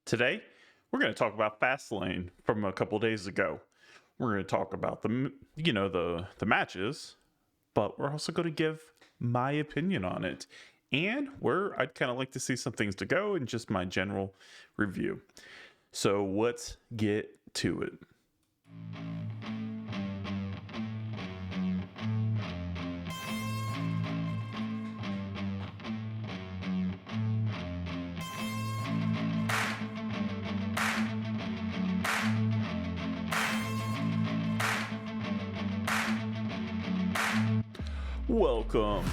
Today, we're going to talk about Fastlane from a couple days ago. We're going to talk about the matches, but we're also going to give my opinion on it and where I'd kind of like to see some things to go and just my general review. So let's get to it. Welcome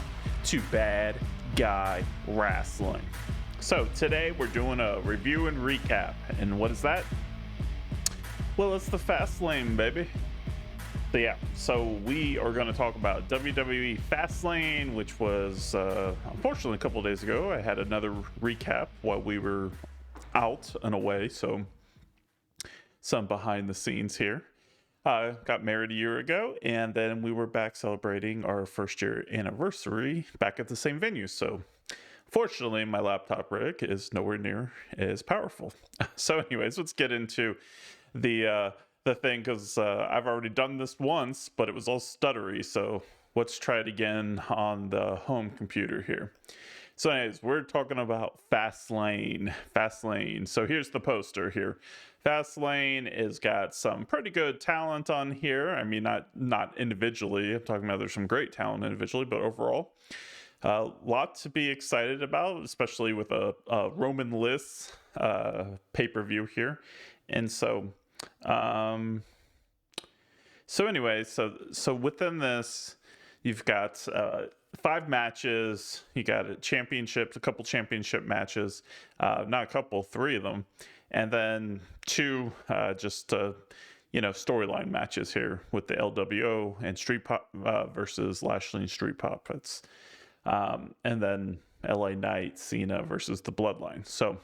to Bad Guy Wrestling. So today we're doing a review and recap. And what is that? Well, it's the Fastlane, baby. So we are going to talk about WWE Fastlane, which was unfortunately a couple of days ago. I had another recap while we were out and away, so some behind the scenes here. Got married a year ago, and then we were back celebrating our first year anniversary back at the same venue. So fortunately, my laptop rig is nowhere near as powerful. So anyways, let's get into the thing, because I've already done this once, but it was all stuttery. So let's try it again on the home computer here. So anyways, we're talking about Fastlane. So here's the poster here. Fastlane has got some pretty good talent on here. I mean, not individually. I'm talking about there's some great talent individually, but overall, a lot to be excited about, especially with a Roman Lists pay-per-view here. And so within this, you've got 5 matches. You got a couple championship matches, not a couple, 3 of them, and then 2 storyline matches here with the LWO and Street Pop versus Lashley and Street Profits, and then LA Night, Cena versus the Bloodline. So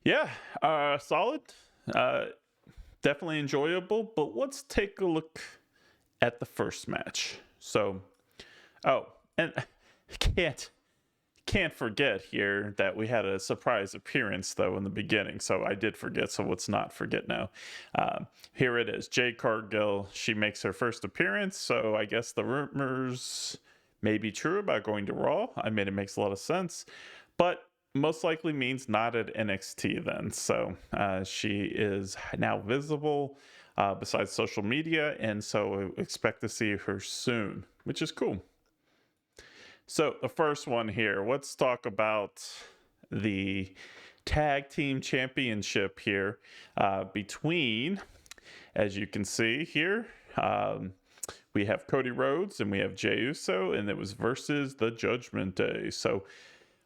yeah, solid, definitely enjoyable. But let's take a look at the first match. And can't forget here that we had a surprise appearance though in the beginning. So I did forget. So let's not forget now. Here it is. Jade Cargill. She makes her first appearance. So I guess the rumors may be true about going to Raw. I mean, it makes a lot of sense, but most likely means not at NXT then. So she is now visible besides social media, and so I expect to see her soon, which is cool. So the first one here, let's talk about the tag team championship here between, as you can see here, we have Cody Rhodes and we have Jey Uso, and it was versus the Judgment Day. So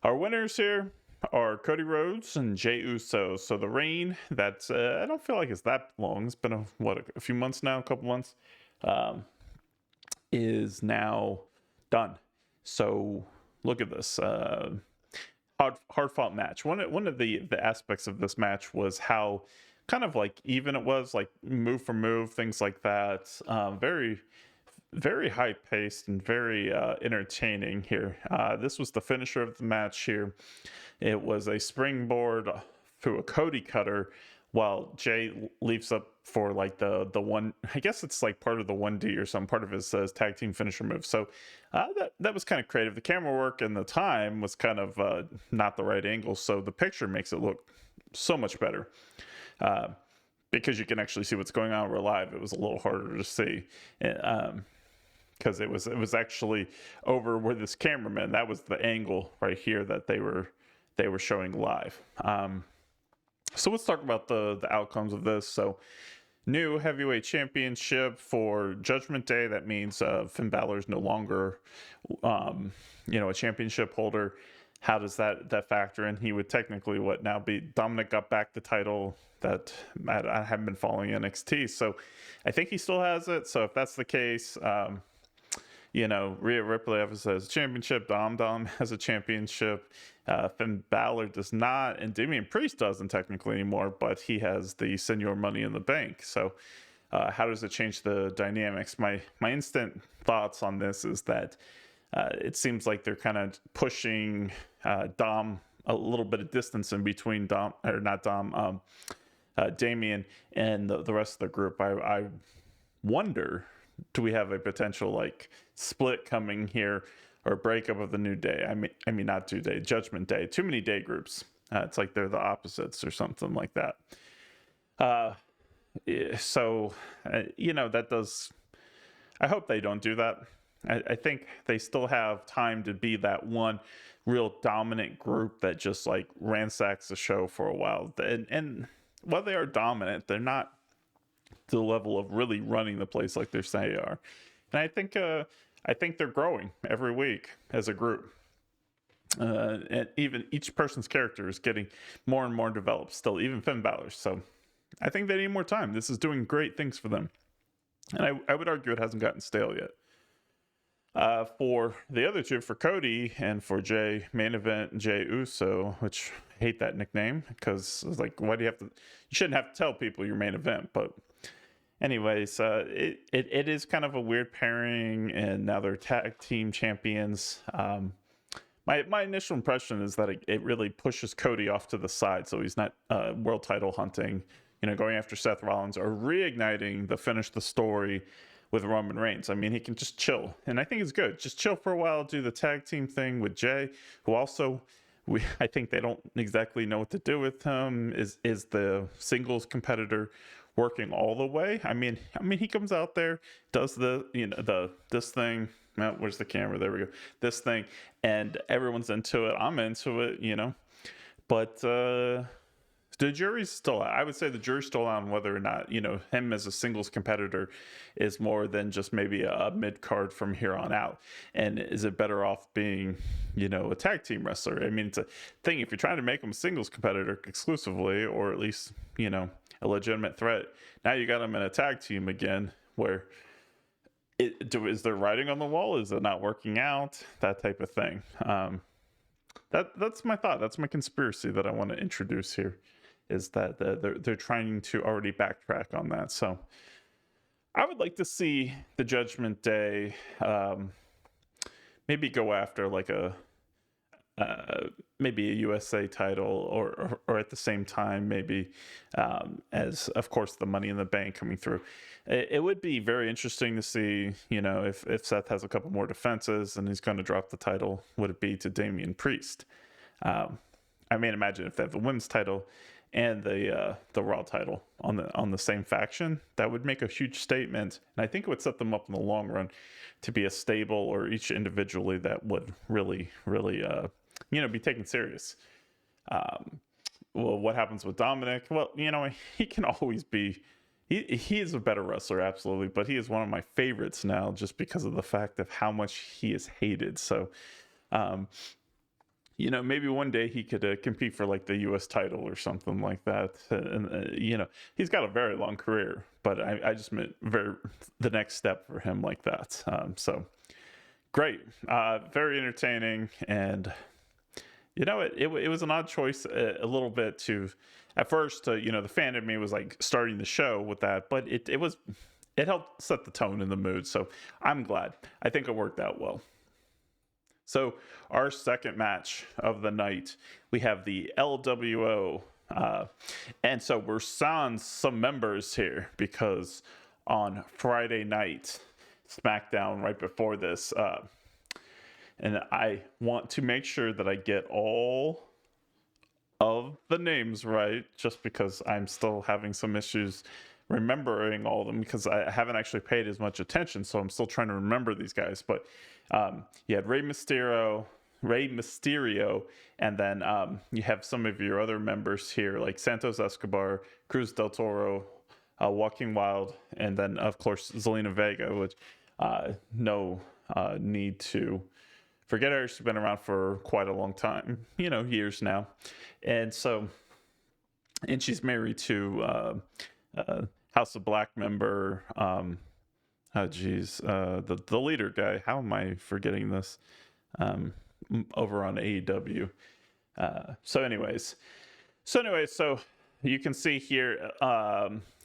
our winners here are Cody Rhodes and Jey Uso. So the reign, that's I don't feel like it's that long. It's been a few months now, a couple months, is now done. So look at this hard fought match. One of the aspects of this match was how kind of like even it was, like move for move, things like that. Very very high paced and very entertaining here. This was the finisher of the match here. It was a springboard through a Cody cutter, while Jay leaps up for like the one, I guess it's like part of the 1D or some part of his tag team finisher move. So that was kind of creative. The camera work and the time was kind of not the right angle, so the picture makes it look so much better. Because you can actually see what's going on. We're live. It was a little harder to see. Because it was actually over where this cameraman, that was the angle right here that they were showing live. So let's talk about the outcomes of this. So new heavyweight championship for Judgment Day. That means Finn Balor is no longer a championship holder. How does that factor in? He would technically now be Dominic got back the title that I haven't been following NXT, so I think he still has it. So if that's the case, Rhea Ripley has a championship, Dom has a championship, Finn Balor does not, and Damian Priest doesn't technically anymore, but he has the Senior Money in the Bank. So how does it change the dynamics? My instant thoughts on this is that it seems like they're kind of pushing Dom a little bit of distance in between Damian and the rest of the group. I wonder, do we have a potential like split coming here or breakup of the New Day? I mean not New Day, Judgment Day. Too many day groups. It's like they're the opposites or something like that. So that does. I hope they don't do that. I think they still have time to be that one real dominant group that just like ransacks the show for a while. And while they are dominant, they're not to the level of really running the place like they say they are. And I think they're growing every week as a group. And even each person's character is getting more and more developed still, even Finn Balor. So I think they need more time. This is doing great things for them. And I would argue it hasn't gotten stale yet. For the other two, for Cody and for Jay, main event Jay Uso, which I hate that nickname because it's like, why do you have to? You shouldn't have to tell people your main event. But anyways, it is kind of a weird pairing, and now they're tag team champions. My initial impression is that it really pushes Cody off to the side, so he's not world title hunting, going after Seth Rollins or reigniting the finish the story with Roman Reigns. I mean, he can just chill, and I think it's good. Just chill for a while, do the tag team thing with Jay, who also I think they don't exactly know what to do with him. Is the singles competitor working all the way? I mean, he comes out there, does this thing. Where's the camera? There we go. This thing, and everyone's into it. I'm into it, but the jury's still out. I would say the jury's still out on whether or not, him as a singles competitor is more than just maybe a mid-card from here on out. And is it better off being, a tag team wrestler? I mean, it's a thing. If you're trying to make him a singles competitor exclusively, or at least, a legitimate threat, now you got him in a tag team again where is there writing on the wall? Is it not working out? That type of thing. That's my thought. That's my conspiracy that I want to introduce here. Is that they're trying to already backtrack on that. So I would like to see the Judgment Day maybe go after like maybe a USA title or at the same time maybe as of course the Money in the Bank coming through. It would be very interesting to see, if Seth has a couple more defenses and he's going to drop the title, would it be to Damian Priest? I mean, imagine if they have the women's title and the Raw title on the same faction. That would make a huge statement, and I think it would set them up in the long run to be a stable, or each individually, that would really be taken serious. Well, what happens with Dominic? Well, he can always be. He is a better wrestler, absolutely, but he is one of my favorites now just because of the fact of how much he is hated. So, maybe one day he could compete for like the U.S. title or something like that. And, he's got a very long career, but I just meant the next step for him like that. So great. Very entertaining. And, it was an odd choice a little bit to, at first, the fan of me was like starting the show with that, but it helped set the tone and the mood. So I'm glad. I think it worked out well. So our second match of the night, we have the LWO. And so we're sans some members here because on Friday night, SmackDown right before this, and I want to make sure that I get all of the names right, just because I'm still having some issues remembering all of them because I haven't actually paid as much attention, so I'm still trying to remember these guys. But you had Rey Mysterio, and then you have some of your other members here like Santos Escobar, Cruz del Toro, Walking Wild, and then of course Zelina Vega, which no need to forget her. She's been around for quite a long time, years now, and she's married to House of Black member, the leader guy. How am I forgetting this? Over on AEW. So you can see here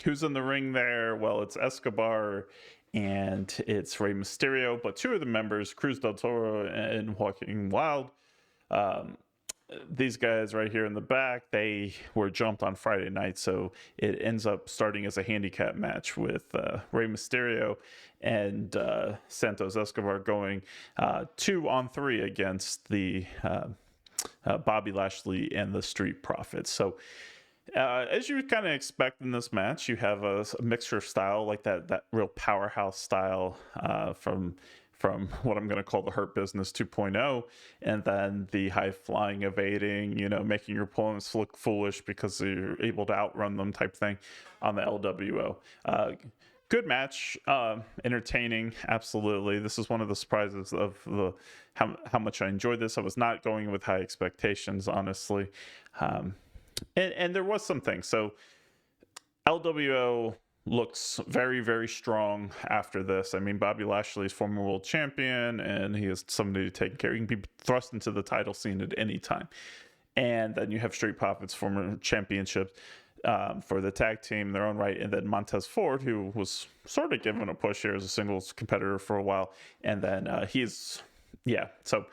who's in the ring there. Well, it's Escobar and it's Rey Mysterio, but two of the members, Cruz del Toro and Walking Wild, these guys right here in the back, they were jumped on Friday night, so it ends up starting as a handicap match with Rey Mysterio and Santos Escobar going 2-on-3 against the Bobby Lashley and the Street Profits. So as you would kind of expect in this match, you have a mixture of style, like that real powerhouse style from what I'm going to call the Hurt Business 2.0, and then the high flying, evading, making your opponents look foolish because you're able to outrun them type thing on the LWO. Good match, entertaining, absolutely. This is one of the surprises of how much I enjoyed this. I was not going with high expectations, honestly. And there was some things. So LWO looks very, very strong after this. I mean, Bobby Lashley is former world champion, and he is somebody to take care. He can be thrust into the title scene at any time. And then you have Street Profits, former championships for the tag team in their own right. And then Montez Ford, who was sort of given a push here as a singles competitor for a while. And then so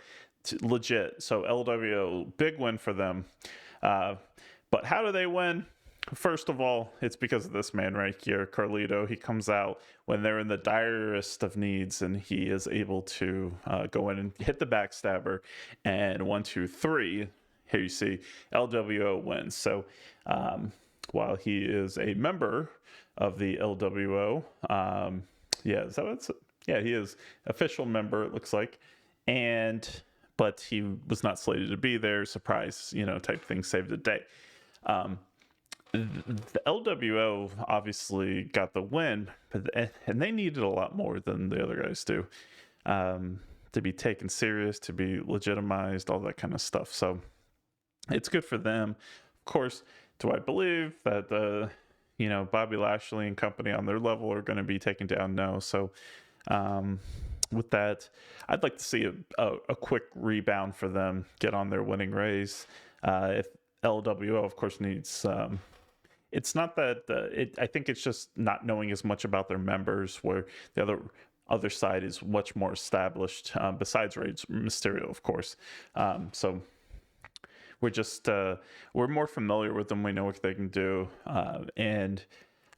legit. So LWO, big win for them. But how do they win? First of all, it's because of this man right here, Carlito. He comes out when they're in the direst of needs, and he is able to go in and hit the backstabber. And 1, 2, 3, here you see LWO wins. So while he is a member of the LWO, he is official member, it looks like, but he was not slated to be there. Surprise, type thing, saved the day. The LWO obviously got the win, and they needed a lot more than the other guys do to be taken serious, to be legitimized, all that kind of stuff. So it's good for them. Of course, do I believe that Bobby Lashley and company on their level are going to be taken down? No. So with that, I'd like to see a quick rebound for them, get on their winning race. If LWO, of course, needs it's not that I think it's just not knowing as much about their members, where the other side is much more established, besides Rey Mysterio, of course. So we're just we're more familiar with them. We know what they can do, and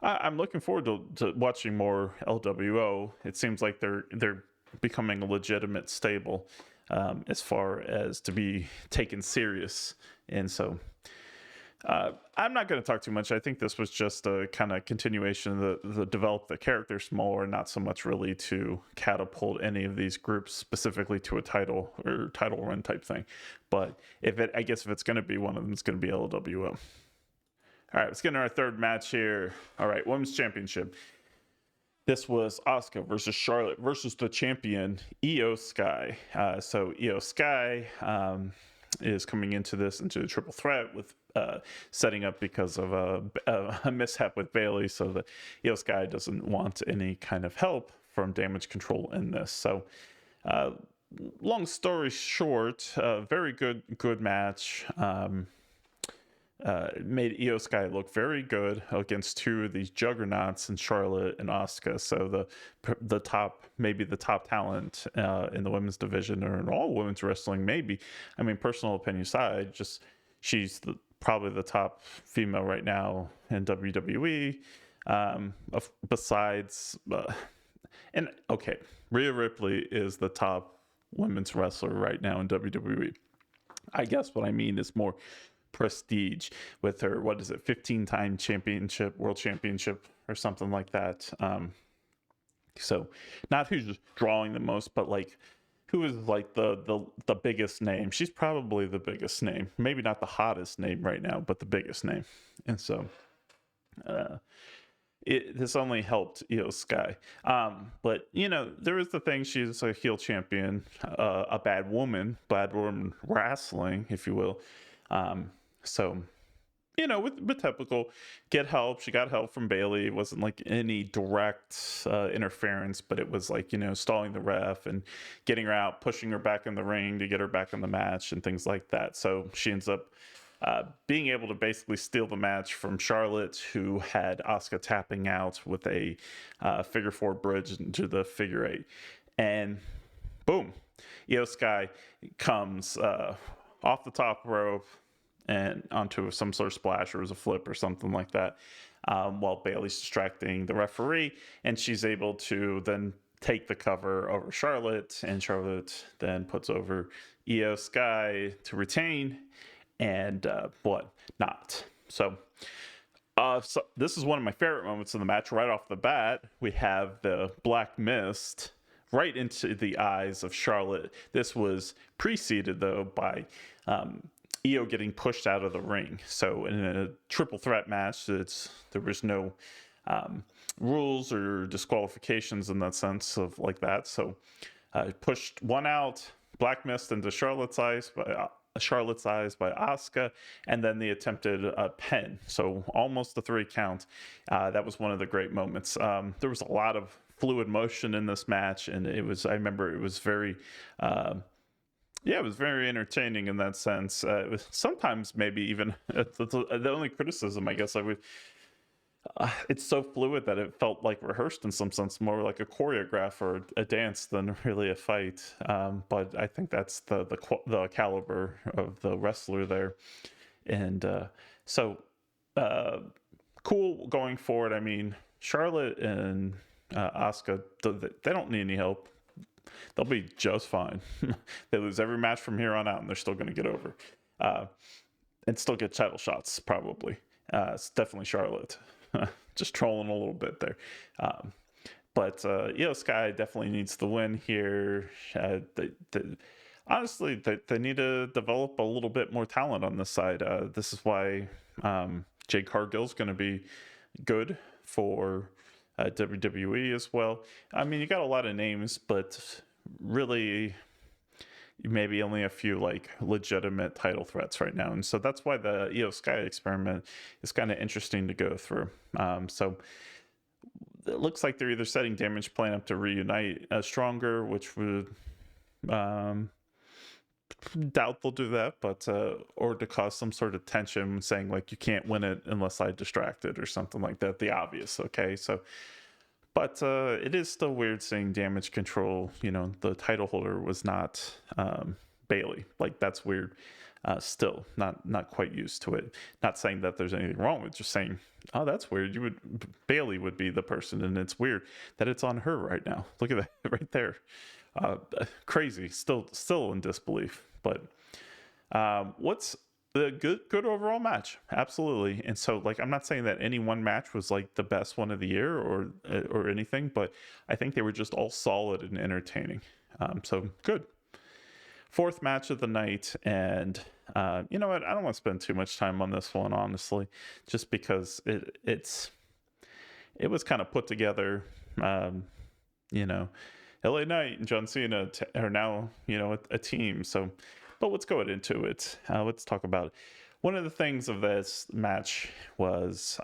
I'm looking forward to watching more LWO. It seems like they're becoming a legitimate stable as far as to be taken serious, and so. I'm not going to talk too much. I think this was just a kind of continuation of the develop the characters more, not so much really to catapult any of these groups specifically to a title or title run type thing. But I guess if it's going to be one of them, it's going to be LWO. All right, let's get into our third match here. All right, Women's Championship. This was Asuka versus Charlotte versus the champion, Io Sky. So Io Sky is coming into the triple threat with setting up because of a mishap with Bayley, so that Io Sky doesn't want any kind of help from Damage Control in this. So long story short, very good match. Made Io Sky look very good against two of these juggernauts in Charlotte and Asuka. So the top talent in the women's division, or in all women's wrestling, maybe. I mean, personal opinion aside, just she's probably the top female right now in WWE. Besides, Rhea Ripley is the top women's wrestler right now in WWE. I guess what I mean is more prestige with her 15-time world championship or something like that. So not who's drawing the most, but like who is like the biggest name. She's probably the biggest name, maybe not the hottest name right now, but the biggest name. And so this only helped Io Sky. But there is the thing, she's a heel champion, a bad woman wrestling, if you will. So, with typical, get help. She got help from Bayley. It wasn't like any direct interference, but it was like, stalling the ref and getting her out, pushing her back in the ring to get her back in the match and things like that. So she ends up being able to basically steal the match from Charlotte, who had Asuka tapping out with a figure four bridge into the figure eight. And boom, Io Sky comes off the top rope and onto some sort of splash, or it was a flip or something like that, while Bayley's distracting the referee, and she's able to then take the cover over Charlotte, and Charlotte then puts over Io Sky to retain, and what not. So this is one of my favorite moments in the match. Right off the bat, we have the black mist right into the eyes of Charlotte. This was preceded, though, by Io getting pushed out of the ring. So in a triple threat match, there was no rules or disqualifications in that sense of like that. So pushed one out, black mist into Charlotte's eyes by Asuka, and then the attempted pen. So almost a 3 count. That was one of the great moments. There was a lot of fluid motion in this match, and I remember it was very it was very entertaining in that sense. It was sometimes maybe even the only criticism I guess I would, it's so fluid that it felt like rehearsed in some sense, more like a choreograph or a dance than really a fight. But I think that's the caliber of the wrestler there, and cool going forward. I mean, Charlotte and Asuka, they don't need any help. They'll be just fine. They lose every match from here on out, and they're still going to get over, and still get title shots probably. It's definitely Charlotte. Just trolling a little bit there. But Io Sky definitely needs the win here. Honestly, they need to develop a little bit more talent on this side. This is why Jade Cargill's going to be good for WWE as well. I mean, you got a lot of names, but really maybe only a few like legitimate title threats right now, and so that's why the Io Sky experiment is kind of interesting to go through. So it looks like they're either setting Damage Plan up to reunite Stronger, which would doubt they'll do that, but or to cause some sort of tension, saying like you can't win it unless I distract it or something like that. The obvious, okay, so. But it is still weird seeing Damage Control. You know, the title holder was not Bayley. Like, that's weird. Still not quite used to it. Not saying that there's anything wrong with it, just saying, oh, that's weird. Bayley would be the person, and it's weird that it's on her right now. Look at that right there. Crazy. Still in disbelief. But what's the good overall match? Absolutely. And so, like, I'm not saying that any one match was like the best one of the year or anything, but I think they were just all solid and entertaining. So good. Fourth match of the night, and you know what? I don't want to spend too much time on this one, honestly, just because it was kind of put together. You know, LA Knight and John Cena are now, you know, a team. So. But let's go into it. Let's talk about it. One of the things of this match was,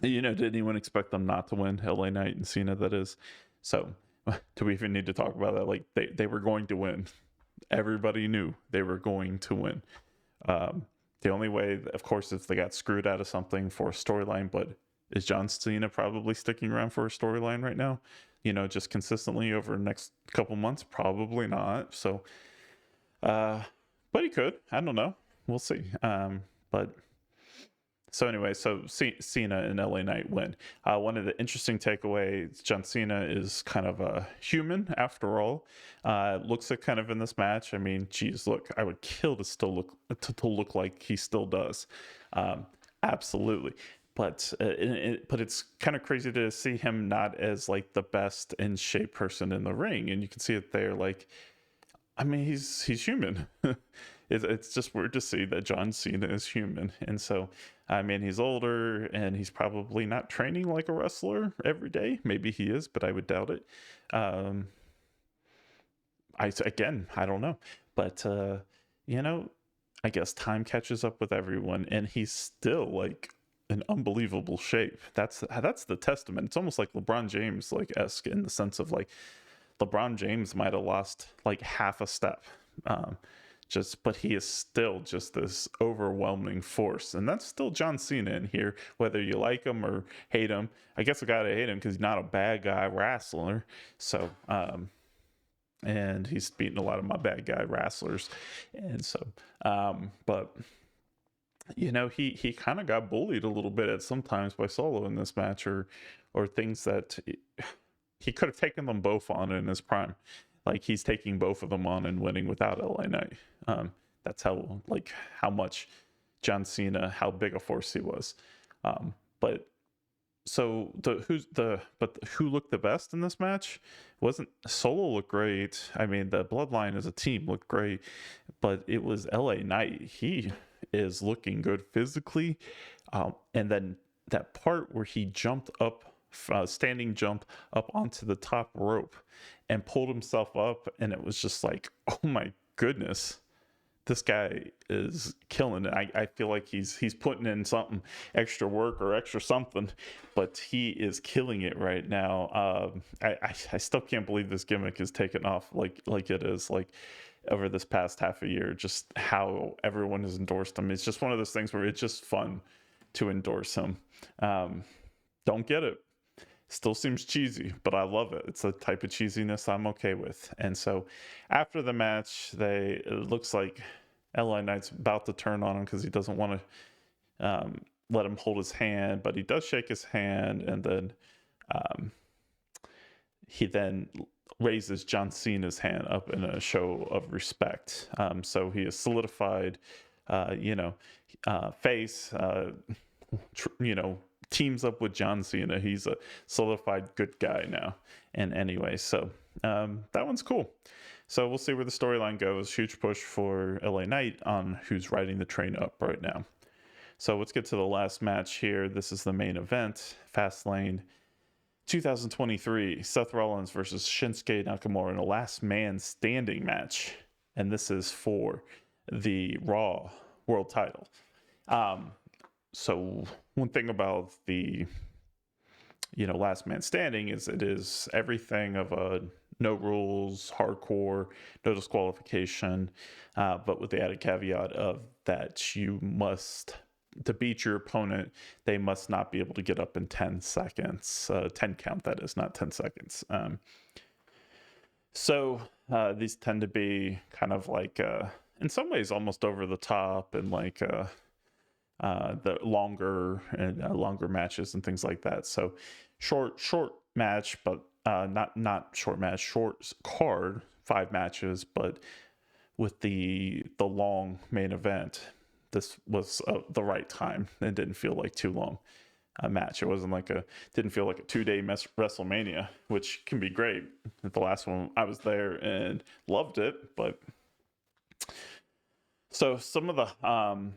you know, did anyone expect them not to win? LA Knight and Cena, that is. So, do we even need to talk about that? Like, they were going to win. Everybody knew they were going to win. The only way, of course, is they got screwed out of something for a storyline. But is John Cena probably sticking around for a storyline right now? You know, just consistently over the next couple months? Probably not. So. But he could. I don't know. We'll see. But so anyway, so Cena and LA Knight win. One of the interesting takeaways: John Cena is kind of a human after all. Looks like kind of in this match. I mean, geez, look, I would kill to still look like he still does. Absolutely. But it's kind of crazy to see him not as like the best in shape person in the ring, and you can see it there. Like, I mean, he's human. It's just weird to see that John Cena is human. And so, I mean, he's older and he's probably not training like a wrestler every day. Maybe he is, but I would doubt it. I don't know. But, you know, I guess time catches up with everyone, and he's still like in unbelievable shape. That's the testament. It's almost like LeBron James esque in the sense of like, LeBron James might have lost like half a step, but he is still just this overwhelming force, and that's still John Cena in here, whether you like him or hate him. I guess I gotta hate him because he's not a bad guy wrestler. So, and he's beaten a lot of my bad guy wrestlers. And so, but he kind of got bullied a little bit at sometimes by Solo in this match, or things that he could have taken them both on in his prime. Like, he's taking both of them on and winning without LA Knight. That's how much John Cena, how big a force he was. But so who looked the best in this match? Wasn't Solo looked great. I mean, the Bloodline as a team looked great, but it was LA Knight. He is looking good physically, and then that part where he jumped up, standing jump up onto the top rope and pulled himself up, and it was just like, oh my goodness, this guy is killing it. I feel like he's putting in something extra work or extra something, but he is killing it right now. I still can't believe this gimmick is taken off like it is, like, over this past half a year. Just how everyone has endorsed him. It's just one of those things where it's just fun to endorse him. Don't get it. Still seems cheesy, but I love it. It's a type of cheesiness I'm okay with. And so after the match, it looks like LA Knight's about to turn on him because he doesn't want to let him hold his hand, but he does shake his hand, and then he then raises John Cena's hand up in a show of respect. So he is solidified, face, teams up with John Cena. He's a solidified good guy now. And anyway, so that one's cool. So we'll see where the storyline goes. Huge push for LA Knight on who's riding the train up right now. So let's get to the last match here. This is the main event, Fastlane 2023, Seth Rollins versus Shinsuke Nakamura in a last man standing match. And this is for the Raw World title. So one thing about the last man standing is it is everything of a no rules, hardcore, no disqualification, but with the added caveat of that you must, to beat your opponent, they must not be able to get up in 10 seconds, 10 count, that is, not 10 seconds. So these tend to be kind of like, in some ways, almost over the top, and like the longer matches and things like that. So short match, but not short match, short card, 5 matches, but with the long main event, this was the right time. It didn't feel like too long a match. It wasn't didn't feel like a 2-day WrestleMania, which can be great. The last one, I was there and loved it, but so some of the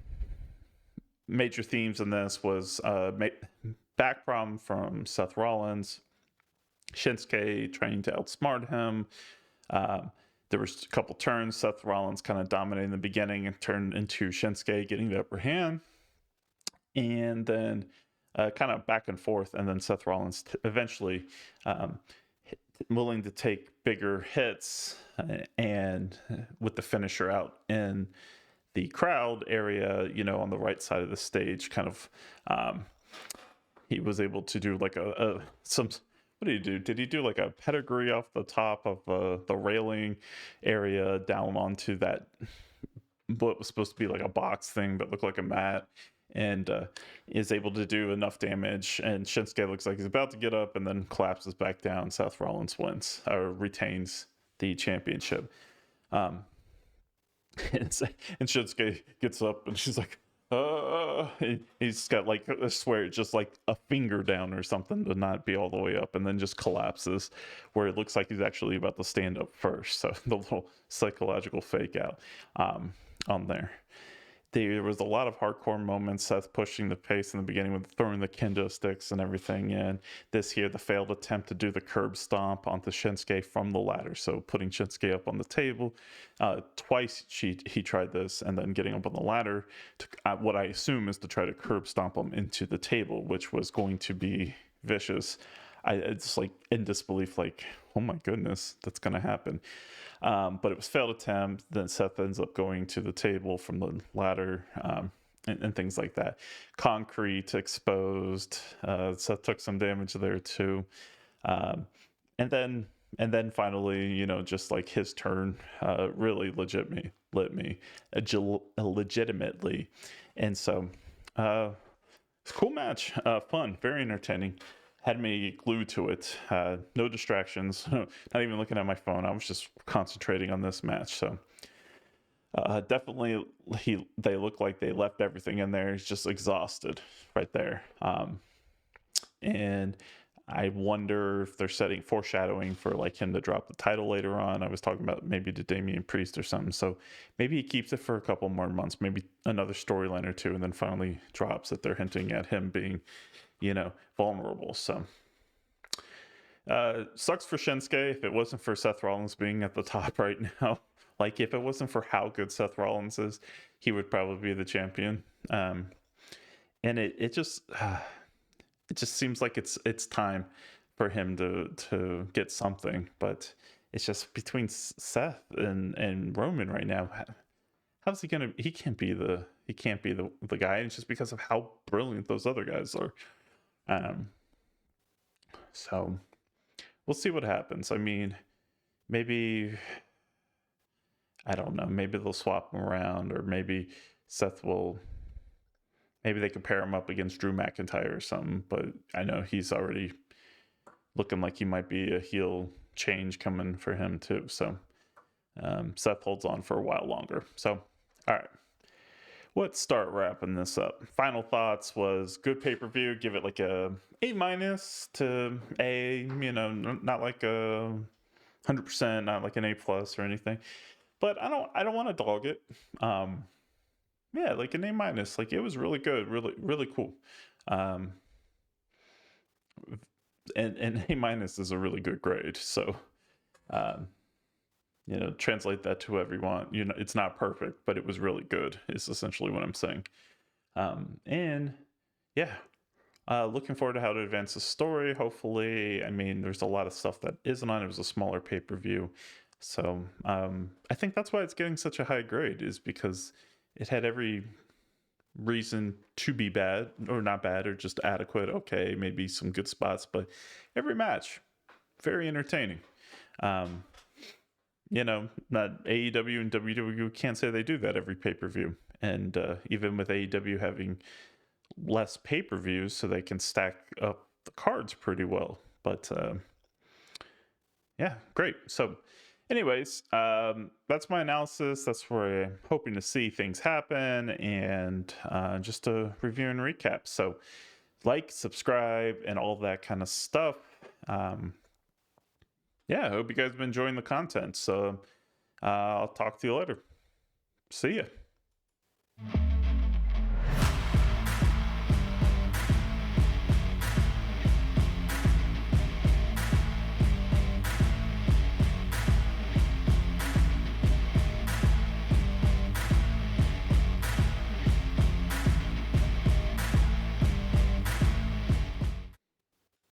major themes in this was back from Seth Rollins, Shinsuke trying to outsmart him. There was a couple turns. Seth Rollins kind of dominated in the beginning and turned into Shinsuke getting the upper hand. And then kind of back and forth. And then Seth Rollins eventually willing to take bigger hits and with the finisher out in the crowd area, on the right side of the stage, kind of he was able to do like what did he do? Did he do like a pedigree off the top of the railing area down onto that, what was supposed to be like a box thing but looked like a mat, and is able to do enough damage, and Shinsuke looks like he's about to get up and then collapses back down. Seth Rollins wins, or retains the championship. And Shinsuke gets up and she's like, he's got like, I swear, just like a finger down or something to not be all the way up, and then just collapses where it looks like he's actually about to stand up first. So the little psychological fake out on there. There was a lot of hardcore moments, Seth pushing the pace in the beginning with throwing the kendo sticks and everything in. This here, the failed attempt to do the curb stomp onto Shinsuke from the ladder. So putting Shinsuke up on the table. Twice he tried this, and then getting up on the ladder to what I assume is to try to curb stomp him into the table, which was going to be vicious. It's like in disbelief, like, oh my goodness, that's going to happen. But it was failed attempt. Then Seth ends up going to the table from the ladder, and things like that. Concrete exposed. Seth took some damage there too. And then And then finally, you know, just like his turn, really legitimately. And so, it's a cool match, fun, very entertaining. Had me glued to it. No distractions. Not even looking at my phone. I was just concentrating on this match. So definitely, they look like they left everything in there. He's just exhausted right there. And I wonder if they're foreshadowing for like him to drop the title later on. I was talking about maybe to Damian Priest or something. So maybe he keeps it for a couple more months, maybe another storyline or two, and then finally drops it. They're hinting at him being, you know, vulnerable. So sucks for Shinsuke. If it wasn't for Seth Rollins being at the top right now, like if it wasn't for how good Seth Rollins is, he would probably be the champion. And it just it just seems like it's time for him to get something, but it's just between Seth and Roman right now. How's he gonna? He can't be the guy. And it's just because of how brilliant those other guys are. So we'll see what happens. I mean, maybe I don't know. Maybe they'll swap him around, or maybe Seth will. Maybe they could pair him up against Drew McIntyre or something. But I know he's already looking like he might be a heel change coming for him too. So Seth holds on for a while longer. So all right, let's start wrapping this up. Final thoughts was good pay-per-view. Give it like a A- to A. You know, not like a 100%, not like an A+ or anything. But I don't want to dog it. Yeah, like an A-. Like it was really good, really cool. And A- is a really good grade. So you know, translate that to whoever you want. You know, it's not perfect, but it was really good, is essentially what I'm saying. And yeah, looking forward to how to advance the story. Hopefully, I mean, there's a lot of stuff that isn't on. It was a smaller pay-per-view. So I think that's why it's getting such a high grade, is because it had every reason to be bad, or not bad, or just adequate. Okay, maybe some good spots, but every match, very entertaining. You know, not AEW and WWE can't say they do that every pay-per-view. And even with AEW having less pay-per-views, so they can stack up the cards pretty well. But yeah, great. So anyways, that's my analysis. That's where I'm hoping to see things happen, and just a review and recap. So like, subscribe, and all that kind of stuff. Yeah, I hope you guys have been enjoying the content. So I'll talk to you later. See ya.